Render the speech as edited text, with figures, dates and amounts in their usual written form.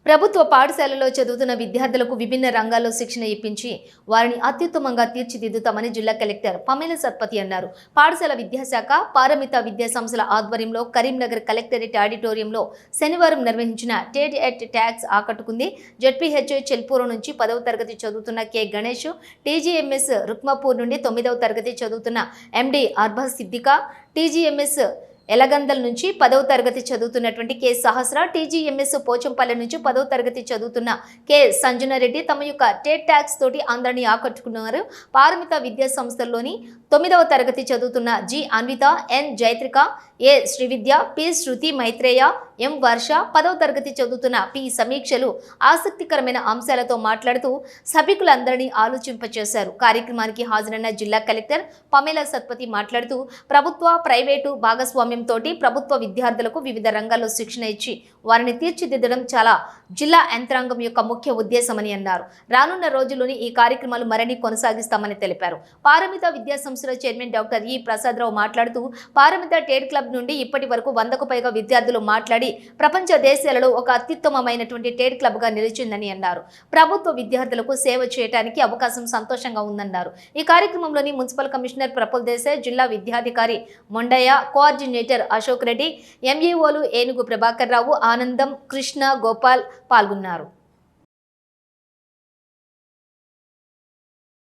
ప్రభుత్వ పాఠశాలలో చదువుతున్న విద్యార్థులకు విభిన్న రంగాల్లో శిక్షణ ఇప్పించి వారిని అత్యుత్తమంగా తీర్చిదిద్దుతామని జిల్లా కలెక్టర్ పమేల సత్పతి అన్నారు. పాఠశాల విద్యాశాఖ పారమిత విద్యా సంస్థల ఆధ్వర్యంలో కరీంనగర్ కలెక్టరేట్ ఆడిటోరియంలో శనివారం నిర్వహించిన టెట్ ఎట్ ట్యాక్స్ ఆకట్టుకుంది. జెడ్పీహెచ్ఓ చెల్పూరు నుంచి 10వ తరగతి చదువుతున్న కె గణేష్, టీజీఎంఎస్ రుక్మాపూర్ నుండి 9వ తరగతి చదువుతున్న ఎండి అర్బా సిద్దికా, టీజీఎంఎస్ ఎలగందల్ నుంచి 10వ తరగతి చదువుతున్నటువంటి కె సహస్ర, టీజీఎంఎస్ పోచంపల్లి నుంచి 10వ తరగతి చదువుతున్న కె సంజనారెడ్డి తమ యొక్క టెట్ ట్యాక్స్ తోటి అందరినీ ఆకట్టుకున్నారు. పారమిత విద్యా సంస్థల్లోని 9వ తరగతి చదువుతున్న జి అన్విత, ఎన్ జైత్రిక, ఏ శ్రీవిద్య, పి శృతి మైత్రేయ, ఎం వర్ష, 10వ తరగతి చదువుతున్న పి సమీక్షలు ఆసక్తికరమైన అంశాలతో మాట్లాడుతూ సభికులందరినీ ఆలోచింపచేశారు. కార్యక్రమానికి హాజరైన జిల్లా కలెక్టర్ పమేల సత్పతి మాట్లాడుతూ ప్రభుత్వ, ప్రైవేటు భాగస్వామ్యంతో ప్రభుత్వ విద్యార్థులకు వివిధ రంగాల్లో శిక్షణ ఇచ్చి వారిని తీర్చిదిద్దడం చాలా జిల్లా యంత్రాంగం యొక్క ముఖ్య ఉద్దేశమని అన్నారు. రానున్న రోజుల్లోని ఈ కార్యక్రమాలు మరిన్ని కొనసాగిస్తామని తెలిపారు. పారమిత విద్యా సంస్థల చైర్మన్ డాక్టర్ ఈ ప్రసాదరావు మాట్లాడుతూ పారమిత టెట్ క్లబ్ నుండి ఇప్పటి వరకు 100కు పైగా విద్యార్థులు మాట్లాడి ప్రపంచ దేశాలలో ఒక అత్యుత్తమమైనటువంటి టెట్ క్లబ్ గా నిలిచిందని అన్నారు. ప్రభుత్వ విద్యార్థులకు సేవ చేయడానికి అవకాశం సంతోషంగా ఉందన్నారు. ఈ కార్యక్రమంలోని మున్సిపల్ కమిషనర్ ప్రఫుల్ దేశాయ్, జిల్లా విద్యాధికారి మొండయ్య, కోఆర్డినేటర్ అశోక్ రెడ్డి, ఎంఈఓలు ఏనుగు ప్రభాకర్ రావు, ఆనందం, కృష్ణ, గోపాల్ పాల్గొన్నారు.